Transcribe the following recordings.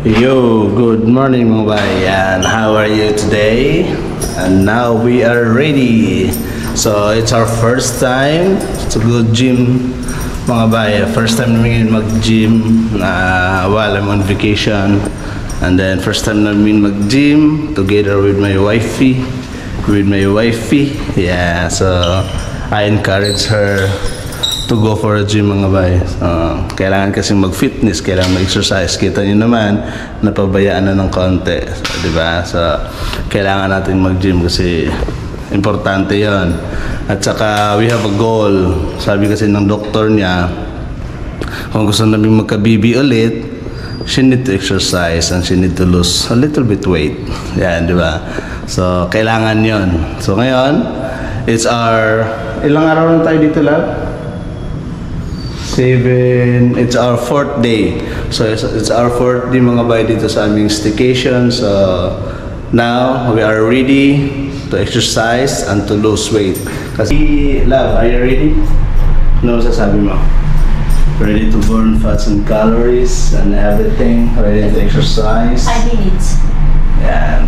Yo, good morning mga bay, and how are you today? And now we are ready. So it's our first time to go gym mga bay. First time namin mag-gym while I'm on vacation. And then first time namin mag-gym together with my wifey. Yeah, so I encourage her to go for a gym mga bay. Kailangan kasi mag-fitness, kailangan mag-exercise. Kita nyo naman, napabayaan na ng konti. So, diba? So, kailangan natin mag-gym kasi importante yon. At saka, we have a goal. Sabi kasi ng doktor niya, kung gusto namin magka-BB ulit, she need to exercise and she need to lose a little bit weight. Yan, diba? So, kailangan yon. So, ngayon, it's our... Ilang araw na tayo dito, lab? 7, it's our 4th day. So it's our 4th day mga bay dito sa aming staycation. So now we are ready to exercise and to lose weight. Kasi love, are you ready? Ano sasabi mo? Ready to burn fats and calories and everything? Ready to exercise? 5 minutes. Yeah.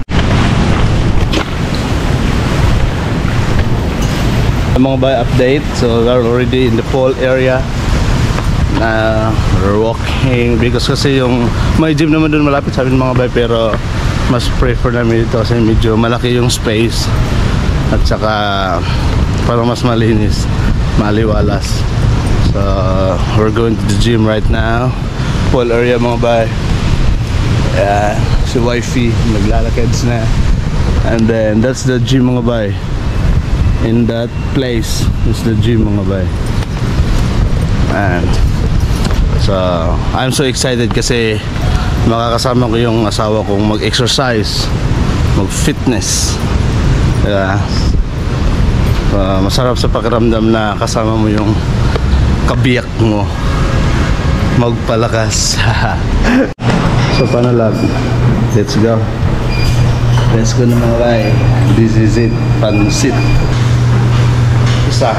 Mga bay update. So we're already in the pool area. We're walking because kasi yung may gym naman dun malapit sa amin mga bay, pero mas prefer namin dito kasi medyo malaki yung space at saka parang mas malinis, maliwalas. So we're going to the gym right now, pool area mga bay. Si wifey naglalakads na, and then that's the gym mga bay. In that place is the gym mga bay. And so, I'm so excited kasi makakasama ko yung asawa kong mag-exercise, mag-fitness. Diba? Masarap sa pakiramdam na kasama mo yung kabiyak mo magpalakas. So, paano lab? Let's go. Let's go na mga bay. This is it. Pansit. Isa.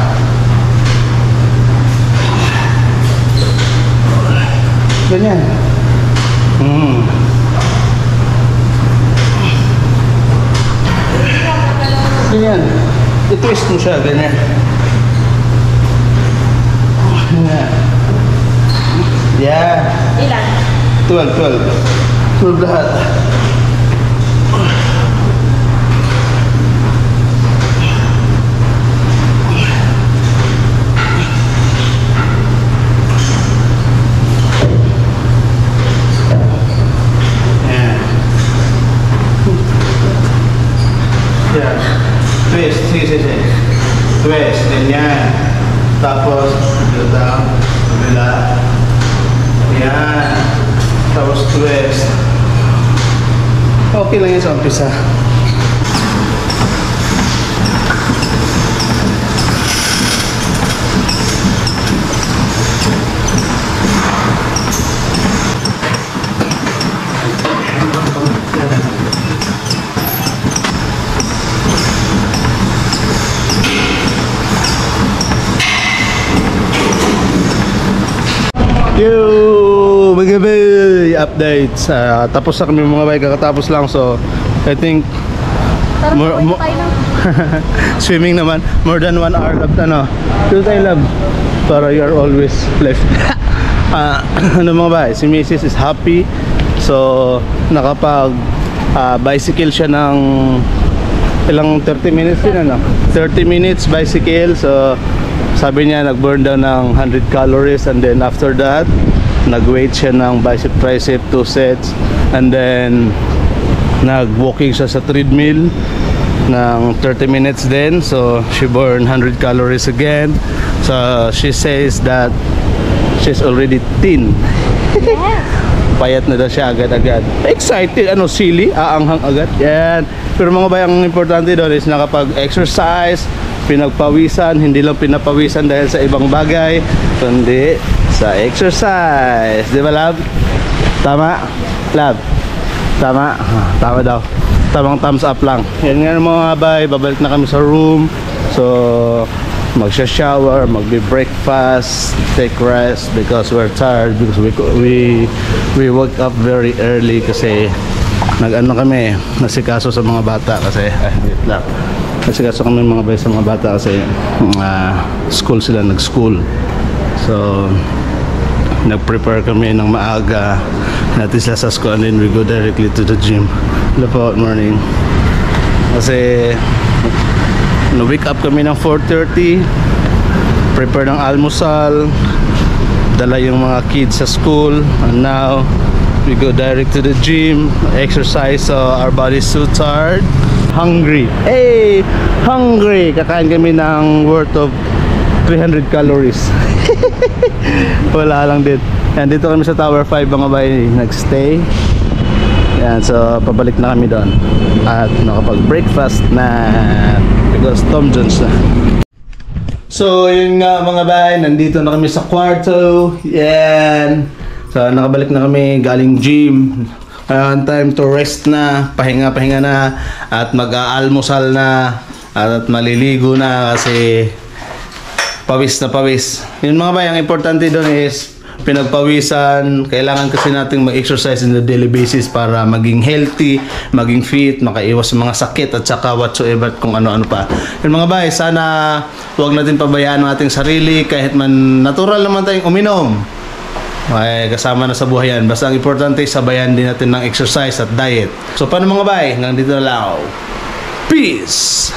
Ganyan. Ganyan. I-twist mo siya, ganyan. Yeah. Ilan? 12 lahat. Twist, ganyan. Tapos, dito, kabila. Yan. Tapos, twist. Okay lang yan sa umpisa. Yo, mga bay updates. Tapos na kami mga bay, kakatapos lang. So I think swimming naman more than 1 hour lab. Ano? Dito tayo lab para you are always left. Ano mga bay, si Mrs. is happy. So nakapag bicycle siya ng ilang 30 minutes din, ano? 30 minutes bicycle. So sabi niya nag-burn down ng 100 calories, and then after that nag-weight siya ng bicep tricep 2 sets, and then nag-walking siya sa treadmill ng 30 minutes din. So she burned 100 calories again. So she says that she's already thin. Yes. Payat na daw siya agad-agad. Excited, ano, silly, aanghang agad. Yan. Pero mga bayang importante doon is nakapag-exercise, pinagpawisan, hindi lang pinapawisan dahil sa ibang bagay, kundi sa exercise. Di ba, lab? Tama? Lab? Tama? Tama daw. Tamang thumbs up lang. Yan nga mga bay, babalik na kami sa room. So magsha-shower, magbe-breakfast, take rest because we're tired because we woke up very early kasi nag-ano kami, nasikaso sa mga bata kasi wait lang. Nasikaso kami mga bay sa mga bata kasi school sila, nag-school. So nag-prepare kami ng maaga natin sila sa school and then we go directly to the gym. Hello po, good morning. Kasi wake up kami ng 4:30, prepare ng almusal, dala yung mga kids sa school, and now we go direct to the gym, exercise, so our body's so tired, hungry. Hey, hungry! Kakain kami ng worth of 300 calories. Wala lang din. Yan, dito kami sa Tower 5 mga bay, nagstay. Yan, so pabalik na kami doon at nakapag-breakfast na because Tom Jones na. So yun nga mga bay, nandito na kami sa kwarto. Yan. So nakabalik na kami galing gym. Time to rest na, pahinga na at mag-aalmusal na at maliligo na kasi pawis na pawis. Yun mga bay, ang importante doon is pinagpawisan. Kailangan kasi nating mag-exercise in the daily basis para maging healthy, maging fit, makaiwas sa mga sakit at saka whatsoever kung ano-ano pa. Yun mga bay, sana huwag natin pabayaan ang ating sarili kahit man natural naman tayong uminom. Ay, kasama na sa buhay yan. Basta ang importante, sabayan din natin ng exercise at diet. So paano mga bay? Hanggang dito na lang. Peace!